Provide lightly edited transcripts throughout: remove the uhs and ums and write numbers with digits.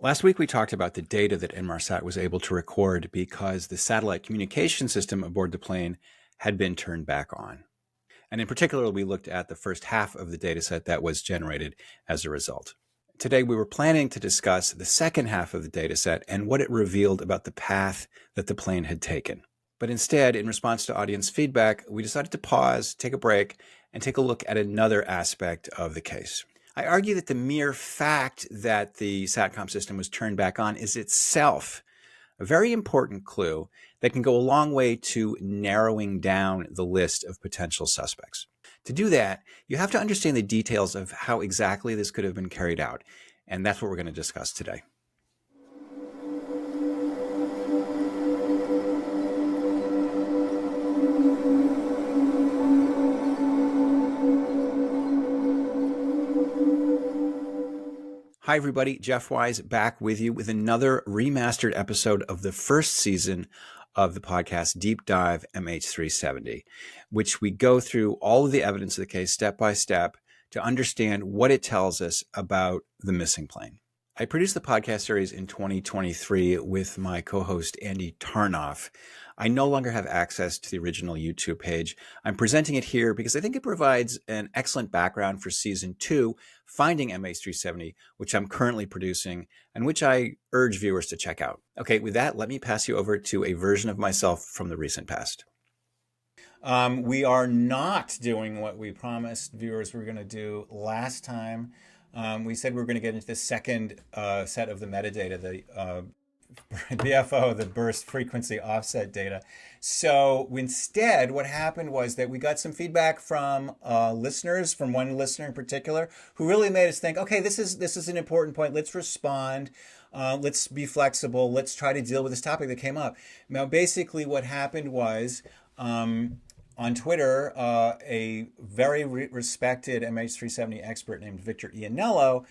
Last week, we talked about the data that Inmarsat was able to record because the satellite communication system aboard the plane had been turned back on. And in particular, we looked at the first half of the data set that was generated as a result. Today, we were planning to discuss the second half of the data set and what it revealed about the path that the plane had taken. But instead, in response to audience feedback, we decided to pause, take a break, and take a look at another aspect of the case. I argue that the mere fact that the satcom system was turned back on is itself a very important clue that can go a long way to narrowing down the list of potential suspects. To do that, you have to understand the details of how exactly this could have been carried out, and that's what we're going to discuss today. Hi, everybody. Jeff Wise back with you with another remastered episode of the first season of the podcast Deep Dive MH370, which we go through all of the evidence of the case step by step to understand what it tells us about the missing plane. I produced the podcast series in 2023 with my co-host Andy Tarnoff. I no longer have access to the original YouTube page. I'm presenting it here because I think it provides an excellent background for Season 2, Finding MH370, which I'm currently producing and which I urge viewers to check out. Okay, with that, let me pass you over to a version of myself from the recent past. We are not doing what we promised viewers we were going to do last time. We said we were going to get into the second set of the metadata, the BFO, the burst frequency offset data. So instead, what happened was that we got some feedback from listeners, from one listener in particular, who really made us think, okay, this is an important point. Let's respond. Let's be flexible. Let's try to deal with this topic that came up. Now, basically what happened was on Twitter, a very respected MH370 expert named Victor Ianello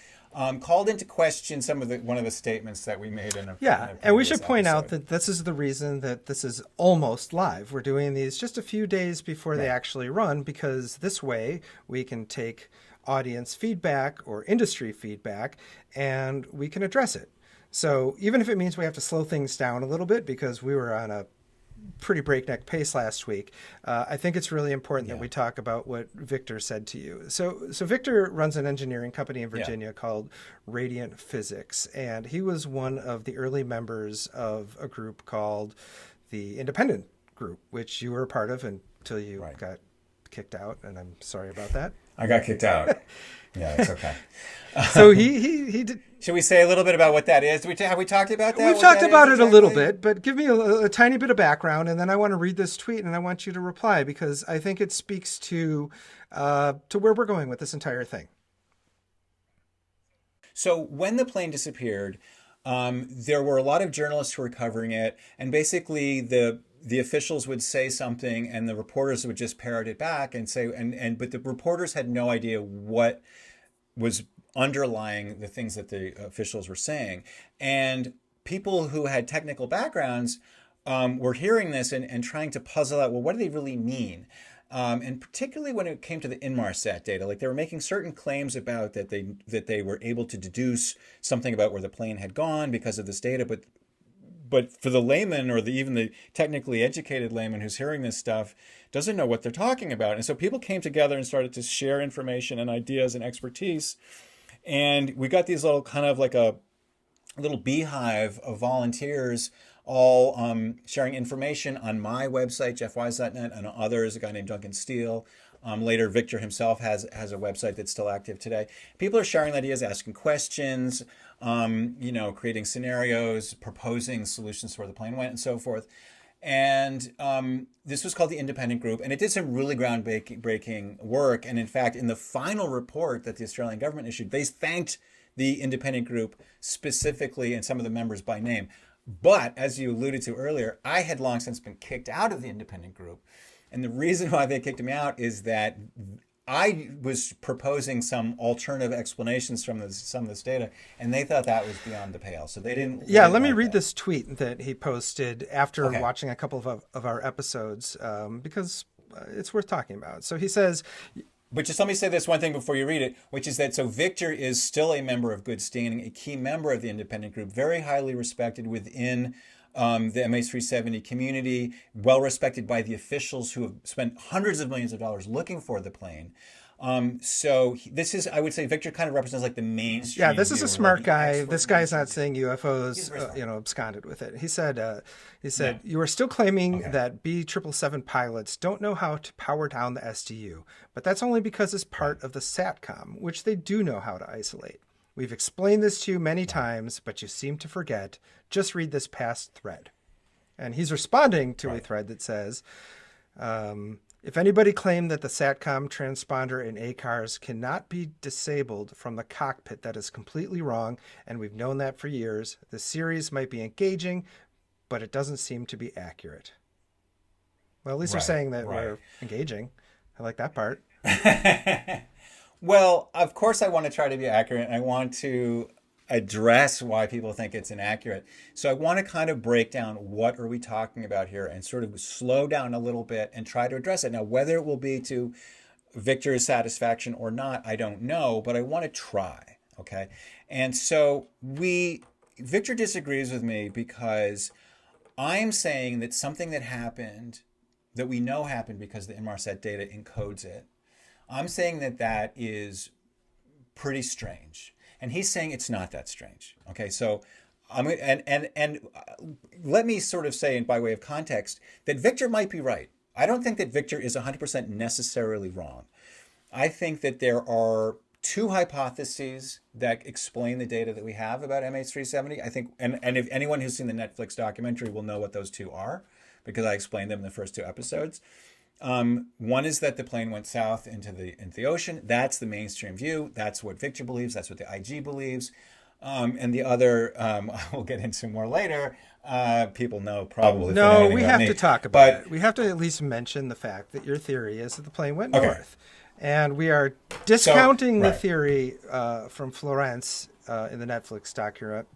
called into question one of the statements that we made in a and we should point out that this is the reason that this is almost live. We're doing these just a few days before they actually run, because this way we can take audience feedback or industry feedback and we can address it. So even if it means we have to slow things down a little bit because we were on a pretty breakneck pace last week, I think it's really important that we talk about what Victor said to you. So Victor runs an engineering company in Virginia called Radiant Physics, and he was one of the early members of a group called the Independent Group, which you were a part of until you got kicked out, and I'm sorry about that. I got kicked out. Yeah, it's okay. So he did. Should we say a little bit about what that is? Have we talked about that? We've talked about it a little bit, but give me a tiny bit of background, and then I want to read this tweet, and I want you to reply, because I think it speaks to where we're going with this entire thing. So when the plane disappeared, there were a lot of journalists who were covering it, and basically the officials would say something, and the reporters would just parrot it back and say, but the reporters had no idea what was underlying the things that the officials were saying. And people who had technical backgrounds were hearing this and trying to puzzle out, well, what do they really mean? And particularly when it came to the Inmarsat data, like they were making certain claims about that they were able to deduce something about where the plane had gone because of this data, but for the layman or even the technically educated layman who's hearing this stuff doesn't know what they're talking about. And so people came together and started to share information and ideas and expertise. And we got these little kind of like a little beehive of volunteers all sharing information on my website, jeffwise.net, and others, a guy named Duncan Steele. Later, Victor himself has a website that's still active today. People are sharing ideas, asking questions, creating scenarios, proposing solutions for where the plane went, and so forth. And this was called the Independent Group, and it did some really groundbreaking work. And in fact, in the final report that the Australian government issued, they thanked the Independent Group specifically and some of the members by name. But as you alluded to earlier, I had long since been kicked out of the Independent Group. And the reason why they kicked me out is that I was proposing some alternative explanations from some of this data, and they thought that was beyond the pale. So they didn't. Yeah, let me read this tweet that he posted after watching a couple of our episodes, because it's worth talking about. So he says, But just let me say this one thing before you read it, which is that so Victor is still a member of good standing, a key member of the independent group, very highly respected within the MH370 community, well respected by the officials who have spent hundreds of millions of dollars looking for the plane. This is, I would say, Victor kind of represents like the Yeah, mainstream this is a view, or like smart the guy. expert This guy's mainstream not view. saying He's UFOs, very smart. absconded with it. He said, Yeah. you are still claiming Okay. that B777 pilots don't know how to power down the SDU, but that's only because it's Right. part of the satcom, which they do know how to isolate. We've explained this to you many Right. times, but you seem to forget. Just read this past thread. And he's responding to a Right. thread that says, if anybody claimed that the SATCOM transponder in ACARS cannot be disabled from the cockpit, that is completely wrong, and we've known that for years. The series might be engaging, but it doesn't seem to be accurate. Well, at least they're Right. saying that Right. we're engaging. I like that part. Well, of course, I want to try to be accurate, and I want to address why people think it's inaccurate. So I want to kind of break down what are we talking about here and sort of slow down a little bit and try to address it. Now, whether it will be to Victor's satisfaction or not, I don't know, but I want to try. Okay. And so Victor disagrees with me because I'm saying that something that happened that we know happened because the Inmarsat data encodes it. I'm saying that that is pretty strange, and he's saying it's not that strange. Okay, so let me sort of say, by way of context, that Victor might be right. I don't think that Victor is 100% necessarily wrong. I think that there are two hypotheses that explain the data that we have about MH370. I think, and if anyone who's seen the Netflix documentary will know what those two are, because I explained them in the first two episodes. One is that the plane went south into the ocean. That's the mainstream view. That's what Victor believes. That's what the IG believes. And the other, we'll get into more later. People know probably. No, we have me. to talk about it. We have to at least mention the fact that your theory is that the plane went north. And we are discounting the theory from Florence in the Netflix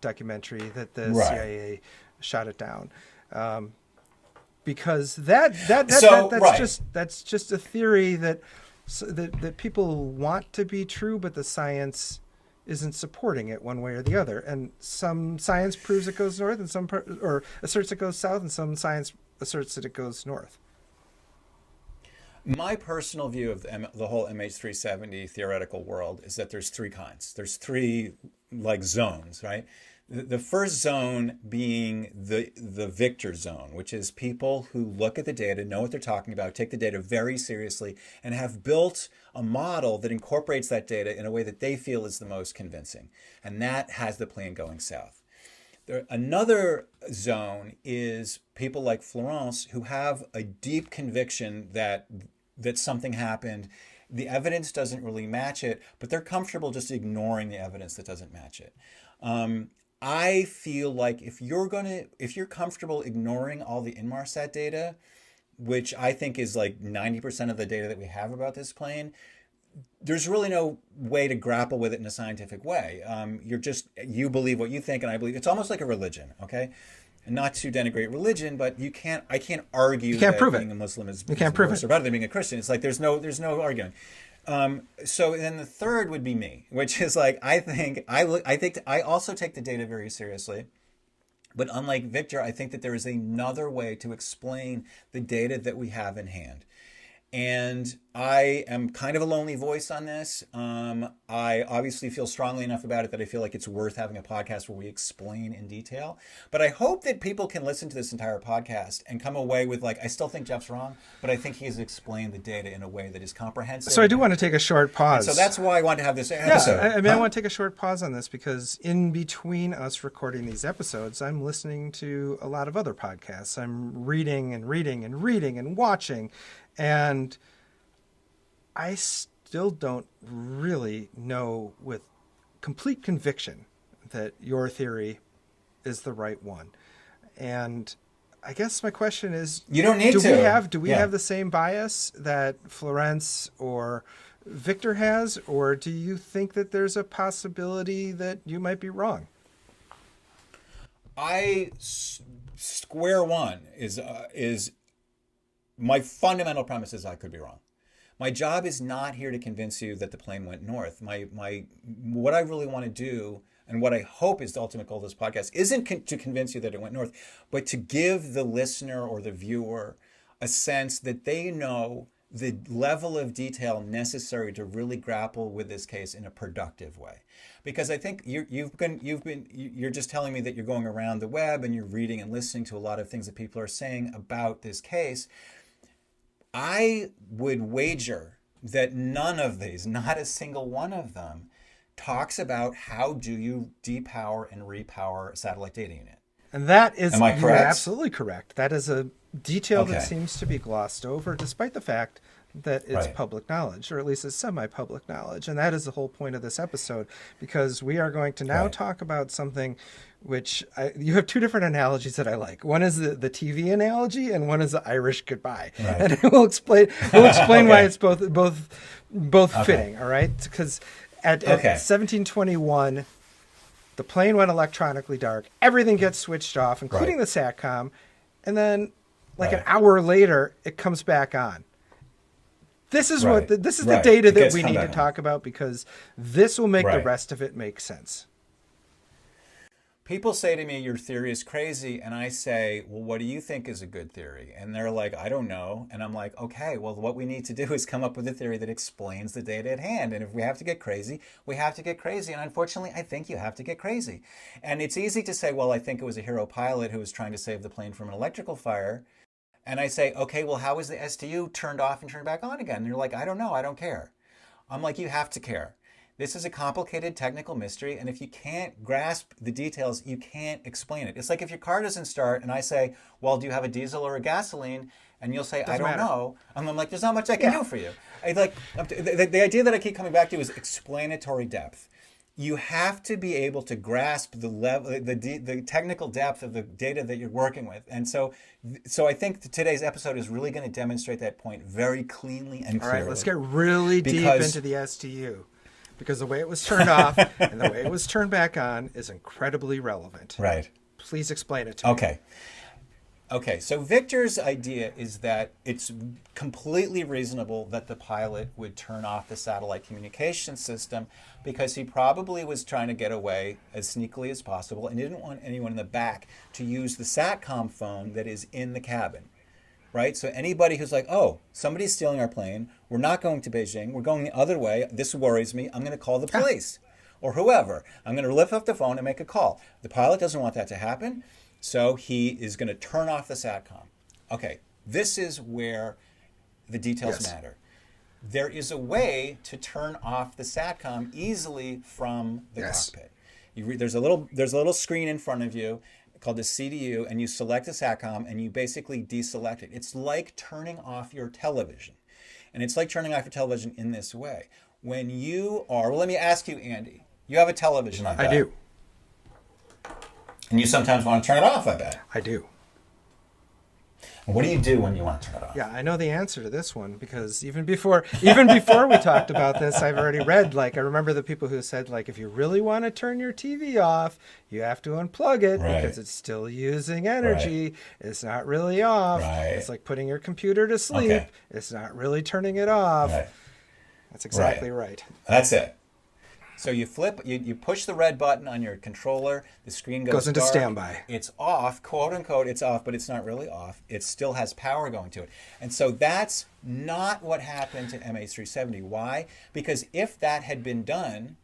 documentary that the CIA shot it down. Because that's just a theory that people want to be true, but the science isn't supporting it one way or the other. And some science proves it goes north, and some or asserts it goes south, and some science asserts that it goes north. My personal view of the whole MH370 theoretical world is that there's three kinds. There's three like zones, right? The first zone being the Victor zone, which is people who look at the data, know what they're talking about, take the data very seriously, and have built a model that incorporates that data in a way that they feel is the most convincing. And that has the plane going south. Another zone is people like Florence who have a deep conviction that something happened. The evidence doesn't really match it, but they're comfortable just ignoring the evidence that doesn't match it. I feel like if you're comfortable ignoring all the Inmarsat data, which I think is like 90% of the data that we have about this plane, there's really no way to grapple with it in a scientific way. You believe what you think, and I believe it's almost like a religion. Okay. Not to denigrate religion, but I can't argue that being a Muslim is worse or better than being a Christian. It's like there's no arguing. So then the third would be me, which is like I also take the data very seriously, but unlike Victor, I think that there is another way to explain the data that we have in hand. And I am kind of a lonely voice on this. I obviously feel strongly enough about it that I feel like it's worth having a podcast where we explain in detail. But I hope that people can listen to this entire podcast and come away with like, I still think Jeff's wrong, but I think he has explained the data in a way that is comprehensive. So I do want to take a short pause. And so that's why I want to have this episode. I want to take a short pause on this because in between us recording these episodes, I'm listening to a lot of other podcasts. I'm reading and watching. And I still don't really know with complete conviction that your theory is the right one. And I guess my question is, you don't need to. Do we have the same bias that Florence or Victor has, or do you think that there's a possibility that you might be wrong? Square one is my fundamental premise is I could be wrong. My job is not here to convince you that the plane went north. What I really want to do, and what I hope is the ultimate goal of this podcast, isn't to convince you that it went north, but to give the listener or the viewer a sense that they know the level of detail necessary to really grapple with this case in a productive way. Because I think you're just telling me that you're going around the web and you're reading and listening to a lot of things that people are saying about this case. I would wager that none of these, not a single one of them, talks about how do you depower and repower a satellite data unit. And that is, am I correct? You're absolutely correct. That is a detail Okay. that seems to be glossed over, despite the fact that it's Right. public knowledge, or at least it's semi-public knowledge. And that is the whole point of this episode, because we are going to now Right. talk about something which you have two different analogies that I like. One is the TV analogy, and one is the Irish goodbye. Right. And we'll explain Okay. why it's both Okay. fitting. All right, because at 1721. The plane went electronically dark. Everything gets switched off, including Right. the satcom. And then, like Right. an hour later, it comes back on. This is Right. this is the Right. data It that gets we come need to back on. talk about, because this will make the Right. rest of it make sense. People say to me, your theory is crazy. And I say, well, what do you think is a good theory? And they're like, I don't know. And I'm like, okay, well, what we need to do is come up with a theory that explains the data at hand. And if we have to get crazy, we have to get crazy. And unfortunately, I think you have to get crazy. And it's easy to say, well, I think it was a hero pilot who was trying to save the plane from an electrical fire. And I say, okay, well, how was the STU turned off and turned back on again? And you're like, I don't know. I don't care. I'm like, you have to care. This is a complicated technical mystery, and if you can't grasp the details, you can't explain it. It's like if your car doesn't start, and I say, well, do you have a diesel or a gasoline? And you'll say, I don't know. And I'm like, there's not much I can do for you. The idea that I keep coming back to is explanatory depth. You have to be able to grasp the level, the technical depth of the data that you're working with. And so I think today's episode is really going to demonstrate that point very cleanly and clearly. All right, let's get really deep into the STU. Because the way it was turned off and the way it was turned back on is incredibly relevant. Right. Please explain it to me. Okay, so Victor's idea is that it's completely reasonable that the pilot would turn off the satellite communication system because he probably was trying to get away as sneakily as possible and didn't want anyone in the back to use the satcom phone that is in the cabin. Right? So anybody who's like, oh, somebody's stealing our plane, we're not going to Beijing, we're going the other way, this worries me, I'm going to call the police or whoever. I'm going to lift up the phone and make a call. The pilot doesn't want that to happen, so he is going to turn off the SATCOM. Okay, this is where the details matter. There is a way to turn off the SATCOM easily from the cockpit. There's a little screen in front of you called the CDU, and you select the SATCOM and you basically deselect it. It's like turning off your television. And it's like turning off your television in this way. When you are, well, let me ask you, Andy, you have a television, I bet. I do. And you sometimes want to turn it off, I bet. I do. What do you do when you want to turn it off? Yeah, I know the answer to this one, because even before we talked about this, I've already read, I remember the people who said, if you really want to turn your TV off, you have to unplug it because it's still using energy. Right. It's not really off. Right. It's like putting your computer to sleep. Okay. It's not really turning it off. Right. That's exactly right. That's it. So you you push the red button on your controller, the screen goes into dark. Standby. It's off, quote unquote, it's off, but it's not really off. It still has power going to it. And so that's not what happened to MH370. Why? Because if that had been done,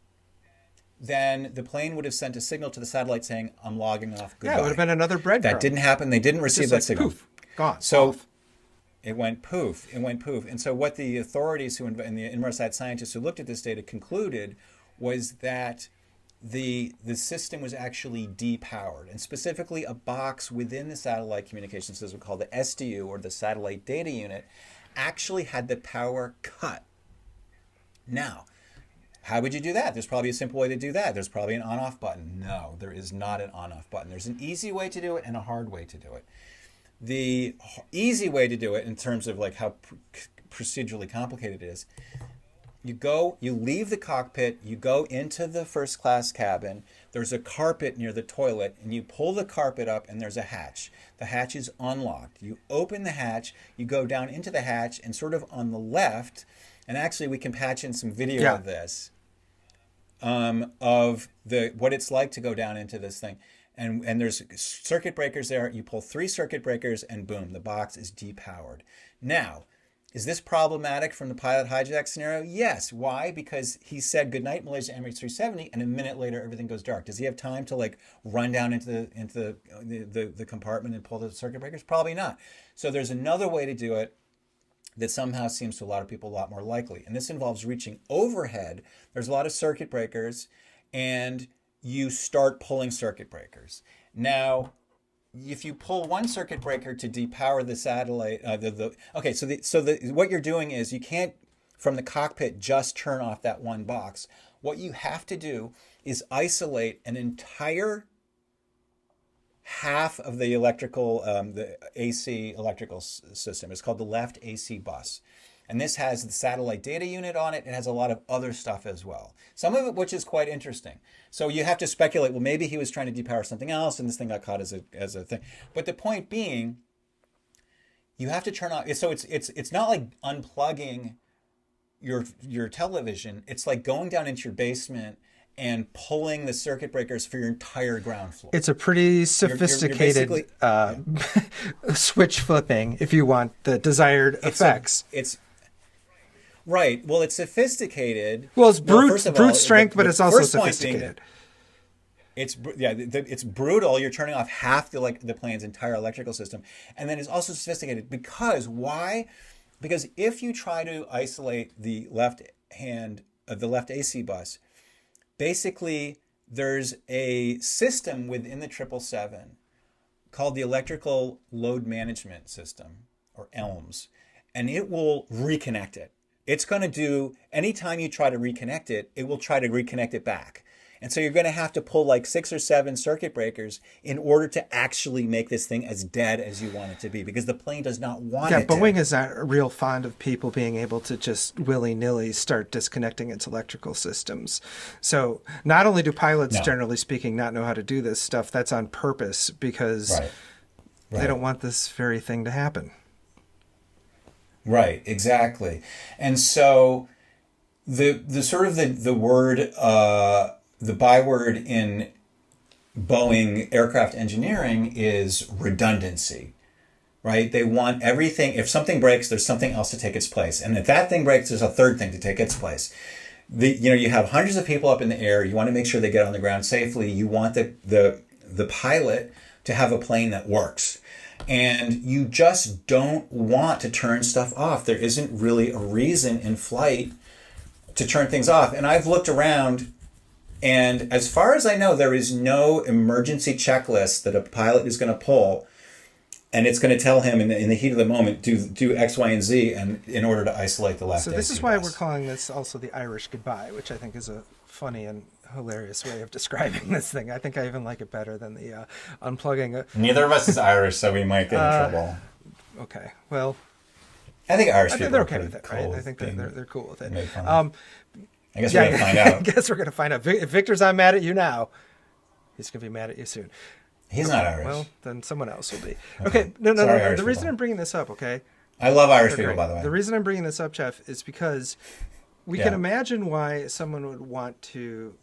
then the plane would have sent a signal to the satellite saying, I'm logging off, goodbye. Yeah, it would have been another breadcrumb. That didn't happen. They didn't receive that signal. Poof, gone. So off. It went poof. It went poof. And so what the authorities and the Inmarsat scientists who looked at this data concluded was that the system was actually depowered, and specifically a box within the satellite communication system called the SDU, or the satellite data unit, actually had the power cut. Now, how would you do that? There's probably a simple way to do that. There's probably an on-off button. No, there is not an on-off button. There's an easy way to do it and a hard way to do it. The easy way to do it, in terms of how procedurally complicated it you leave the cockpit, you go into the first class cabin. There's a carpet near the toilet, and you pull the carpet up, and there's a hatch. The hatch is unlocked. You open the hatch, you go down into the hatch, and sort of on the left, and actually we can patch in some video of this, of what it's like to go down into this thing. And there's circuit breakers there. You pull 3 circuit breakers, and boom, the box is depowered. Now, is this problematic from the pilot hijack scenario? Yes. Why? Because he said goodnight Malaysia MH370, and a minute later everything goes dark. Does he have time to like run down into the compartment and pull the circuit breakers? Probably not. So there's another way to do it that somehow seems to a lot of people a lot more likely. And this involves reaching overhead. There's a lot of circuit breakers, and you start pulling circuit breakers. Now, if you pull one circuit breaker to depower the satellite, what you're doing is you can't, from the cockpit, just turn off that one box. What you have to do is isolate an entire half of the the AC electrical system. It's called the left AC bus. And this has the satellite data unit on it. It has a lot of other stuff as well. Some of it which is quite interesting. So you have to speculate, well, maybe he was trying to depower something else and this thing got caught as a thing. But the point being, you have to turn on, so it's not like unplugging your television. It's like going down into your basement and pulling the circuit breakers for your entire ground floor. It's a pretty sophisticated switch flipping, if you want the desired effects. It's right. Well, it's sophisticated. Well, it's brute strength, but it's also sophisticated. It's brutal. You're turning off half the plane's entire electrical system, and then it's also sophisticated because why? Because if you try to isolate the left AC bus, basically there's a system within the 777 called the Electrical Load Management System, or ELMS, and it will reconnect it. It's going to do, anytime you try to reconnect it, it will try to reconnect it back. And so you're going to have to pull like 6 or 7 circuit breakers in order to actually make this thing as dead as you want it to be, because the plane does not want it to. Yeah, Boeing is not real fond of people being able to just willy-nilly start disconnecting its electrical systems. So not only do pilots, generally speaking, not know how to do this stuff, that's on purpose because they don't want this very thing to happen. Right, exactly. And so the sort of the word, the byword in Boeing aircraft engineering is redundancy, right? They want everything. If something breaks, there's something else to take its place. And if that thing breaks, there's a third thing to take its place. You have hundreds of people up in the air. You want to make sure they get on the ground safely. You want the pilot to have a plane that works. And you just don't want to turn stuff off. There isn't really a reason in flight to turn things off. And I've looked around, and as far as I know, there is no emergency checklist that a pilot is going to pull, and it's going to tell him in the heat of the moment, do X, Y, and Z, and in order to isolate the left. So this is why we're calling this also the Irish goodbye, which I think is a funny and hilarious way of describing this thing. I think I even like it better than the unplugging. Neither of us is Irish, so we might get in trouble. Okay, well, I think Irish people they're okay with it, right? I think they're cool with it. I guess we're going to find out. I guess we're going to find out. If Victor's not mad at you now, he's going to be mad at you soon. He's not Irish. Well, then someone else will be. Okay, no. The reason I'm bringing this up, okay? I love Irish people, by the way. The reason I'm bringing this up, Jeff, is because we can imagine why someone would want to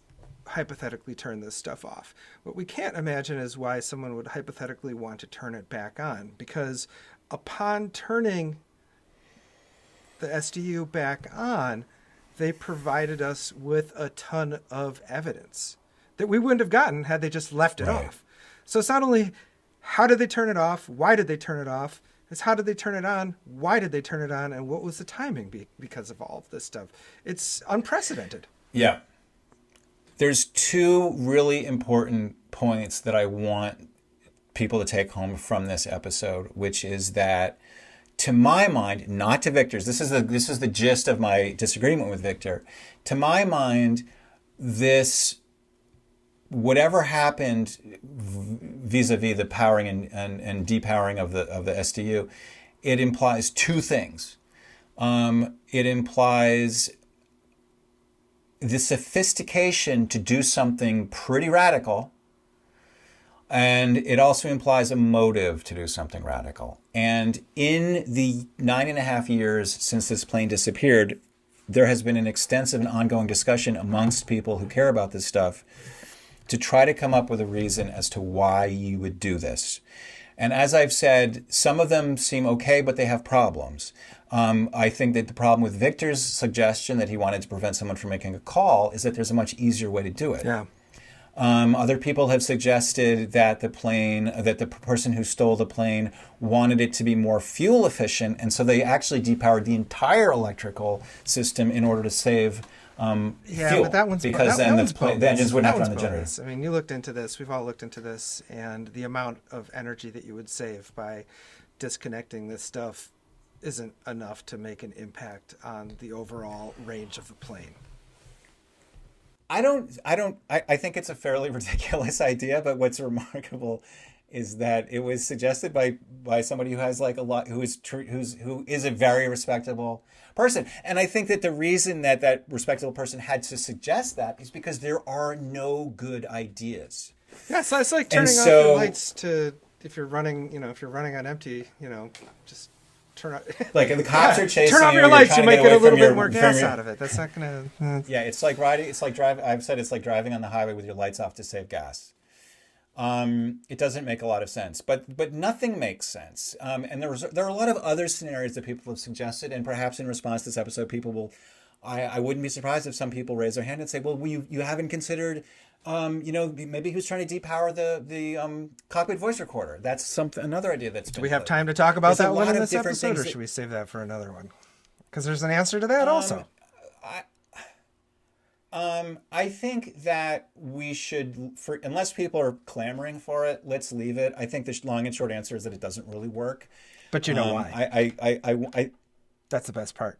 hypothetically turn this stuff off. What we can't imagine is why someone would hypothetically want to turn it back on, because upon turning the SDU back on, they provided us with a ton of evidence that we wouldn't have gotten had they just left it off. So it's not only how did they turn it off, why did they turn it off, it's how did they turn it on, why did they turn it on, and what was the timing because of all of this stuff. It's unprecedented. Yeah. There's 2 really important points that I want people to take home from this episode, which is that, to my mind, not to Victor's, this is the gist of my disagreement with Victor. To my mind, whatever happened vis-a-vis the powering and depowering of the SDU, it implies 2 things. It implies the sophistication to do something pretty radical, and it also implies a motive to do something radical. And in the 9.5 years since this plane disappeared, there has been an extensive and ongoing discussion amongst people who care about this stuff to try to come up with a reason as to why you would do this. And as I've said, some of them seem okay, but they have problems. I think that the problem with Victor's suggestion that he wanted to prevent someone from making a call is that there's a much easier way to do it. Yeah. Other people have suggested that that the person who stole the plane wanted it to be more fuel efficient, and so they actually depowered the entire electrical system in order to save fuel. But that one's because then the engines wouldn't have to run the generators. I mean, you looked into this. We've all looked into this, and the amount of energy that you would save by disconnecting this stuff isn't enough to make an impact on the overall range of the plane. I think it's a fairly ridiculous idea, but what's remarkable is that it was suggested by somebody who has like a lot, who is a very respectable person. And I think that the reason that respectable person had to suggest that is because there are no good ideas. Yeah, so it's like turning off your lights if you're running on empty, just turn on. Like the cops are chasing you. Turn off your lights. You might get a little bit more gas out of it. That's not gonna. Yeah, it's like riding. It's like driving. I've said it's like driving on the highway with your lights off to save gas. It doesn't make a lot of sense, but nothing makes sense. And there are a lot of other scenarios that people have suggested, and perhaps in response to this episode, people will. I wouldn't be surprised if some people raise their hand and say, "Well, you haven't considered." Maybe he was trying to depower the cockpit voice recorder. That's another idea that's. Do we have time to talk about that one in this episode, or should we save that for another one? Because there's an answer to that also. I think that we should, unless people are clamoring for it, let's leave it. I think the long and short answer is that it doesn't really work. But you know why? I that's the best part.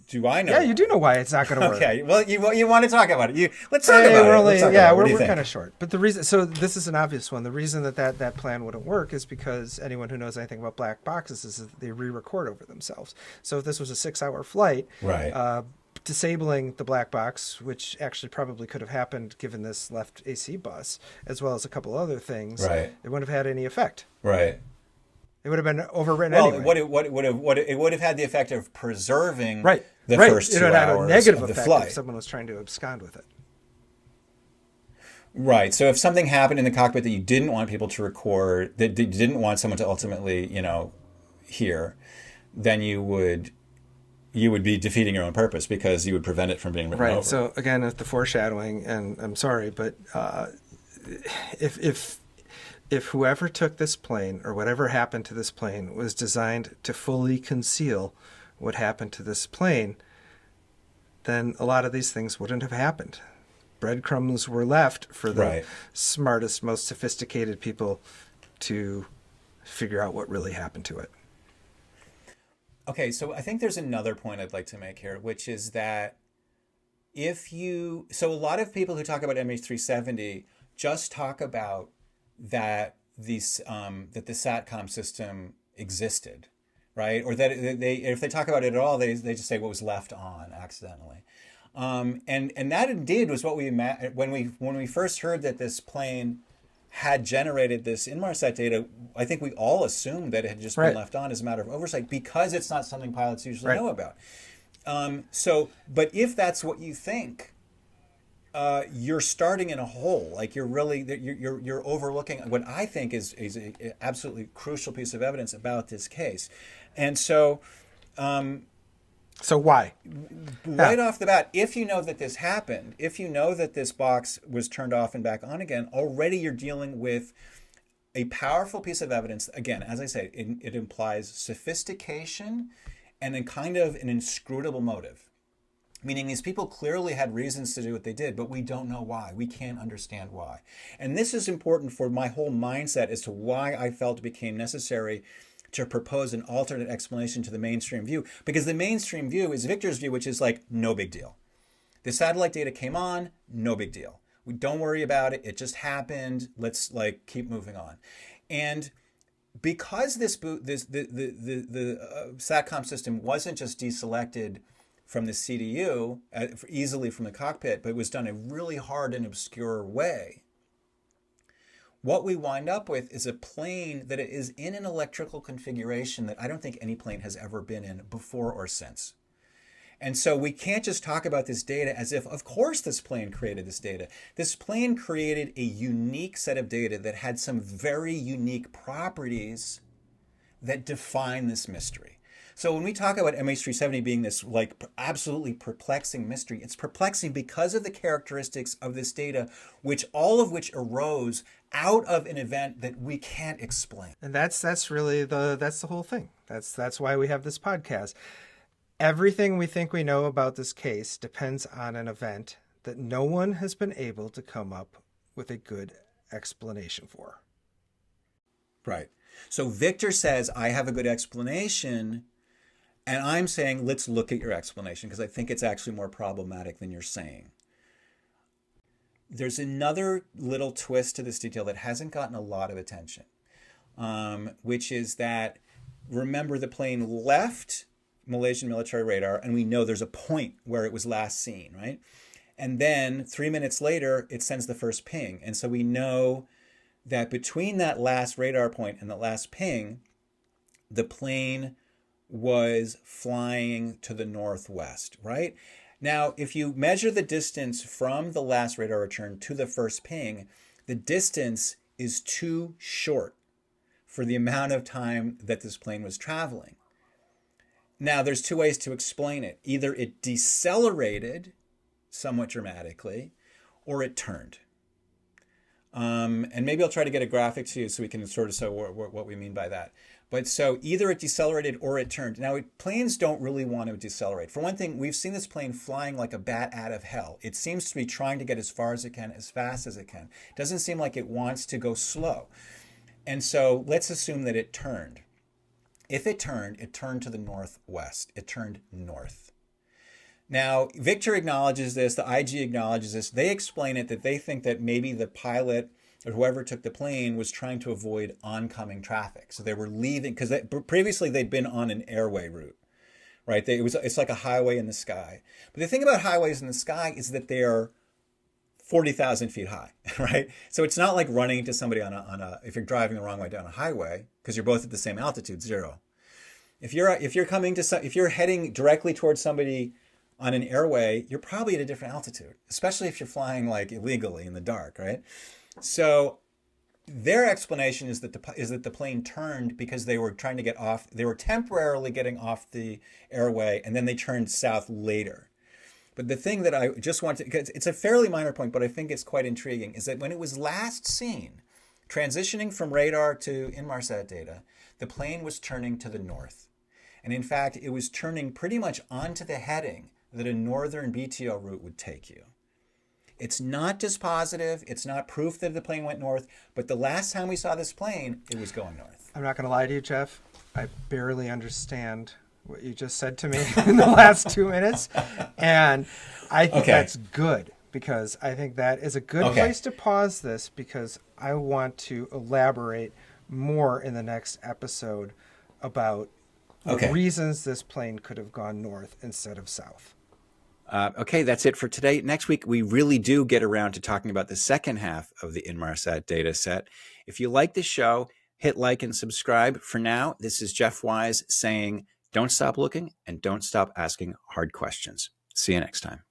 Do I know? Yeah, you do know why it's not going to work. Okay, well, you want to talk about it? Let's talk about it. We're kind of short. But the reason, so this is an obvious one. The reason that plan wouldn't work is because anyone who knows anything about black boxes is that they re-record over themselves. So if this was a 6-hour flight, right? Disabling the black box, which actually probably could have happened given this left AC bus, as well as a couple other things, right? It wouldn't have had any effect. Right. It would have been overwritten anyway. It would have had the effect of preserving the it first 2 hours would have had a negative of the effect flight. if someone was trying to abscond with it. Right. So if something happened in the cockpit that you didn't want people to record, that you didn't want someone to ultimately, hear, then you would be defeating your own purpose because you would prevent it from being written over. Right. So again, the foreshadowing, and I'm sorry, but if whoever took this plane or whatever happened to this plane was designed to fully conceal what happened to this plane, then a lot of these things wouldn't have happened. Breadcrumbs were left for the smartest, most sophisticated people to figure out what really happened to it. Okay, so I think there's another point I'd like to make here, which is that so a lot of people who talk about MH370 just talk about that the satcom system existed, right? Or that if they talk about it at all, they just say what was left on accidentally. And that indeed was what we when we first heard that this plane had generated this Inmarsat data. I think we all assumed that it had just been left on as a matter of oversight because it's not something pilots usually know about. But if that's what you think, you're starting in a hole. Like you're overlooking what I think is an absolutely crucial piece of evidence about this case. And so why? Right off the bat, if you know that this happened, if you know that this box was turned off and back on again, already you're dealing with a powerful piece of evidence. Again, as I say, it implies sophistication and a kind of an inscrutable motive. Meaning these people clearly had reasons to do what they did, but we don't know why. We can't understand why. And this is important for my whole mindset as to why I felt it became necessary to propose an alternate explanation to the mainstream view. Because the mainstream view is Victor's view, which is like, no big deal. The satellite data came on, no big deal. We don't worry about it. It just happened. Let's keep moving on. And because the satcom system wasn't just deselected from the CDU easily from the cockpit, but it was done in a really hard and obscure way. What we wind up with is a plane that is in an electrical configuration that I don't think any plane has ever been in before or since. And so we can't just talk about this data as if, of course, this plane created this data. This plane created a unique set of data that had some very unique properties that define this mystery. So when we talk about MH370 being this like absolutely perplexing mystery, it's perplexing because of the characteristics of this data, which all of which arose out of an event that we can't explain. And that's really the whole thing. That's why we have this podcast. Everything we think we know about this case depends on an event that no one has been able to come up with a good explanation for. Right. So Victor says, I have a good explanation. And I'm saying, let's look at your explanation because I think it's actually more problematic than you're saying. There's another little twist to this detail that hasn't gotten a lot of attention, which is that, remember, the plane left Malaysian military radar, and we know there's a point where it was last seen, right? And then 3 minutes later, it sends the first ping. And so we know that between that last radar point and the last ping, the plane was flying to the northwest, right? Now, if you measure the distance from the last radar return to the first ping, the distance is too short for the amount of time that this plane was traveling. Now, there's two ways to explain it. Either it decelerated somewhat dramatically, or it turned. And maybe I'll try to get a graphic to you so we can sort of show what we mean by that. But so either it decelerated or it turned. Now, planes don't really want to decelerate. For one thing, we've seen this plane flying like a bat out of hell. It seems to be trying to get as far as it can, as fast as it can. It doesn't seem like it wants to go slow. And so let's assume that it turned. If it turned to the northwest. It turned north. Now, Victor acknowledges this. The IG acknowledges this. They explain it that they think that maybe the pilot or whoever took the plane was trying to avoid oncoming traffic. So they were leaving, because previously they'd been on an airway route, right? It's like a highway in the sky. But the thing about highways in the sky is that they're 40,000 feet high, right? So it's not like running into somebody if you're driving the wrong way down a highway, because you're both at the same altitude, 0. If you're heading directly towards somebody on an airway, you're probably at a different altitude, especially if you're flying like illegally in the dark, right? So their explanation is that the plane turned because they were trying to get off. They were temporarily getting off the airway, and then they turned south later. But the thing that I just want to, because it's a fairly minor point, but I think it's quite intriguing, is that when it was last seen, transitioning from radar to Inmarsat data, the plane was turning to the north. And in fact, it was turning pretty much onto the heading that a northern BTO route would take you. It's not dispositive. It's not proof that the plane went north. But the last time we saw this plane, it was going north. I'm not going to lie to you, Jeff. I barely understand what you just said to me in the last 2 minutes. And I think that's good, because I think that is a good place to pause this, because I want to elaborate more in the next episode about the reasons this plane could have gone north instead of south. Okay, that's it for today. Next week, we really do get around to talking about the second half of the Inmarsat data set. If you like the show, hit like and subscribe. For now, this is Jeff Wise saying, don't stop looking and don't stop asking hard questions. See you next time.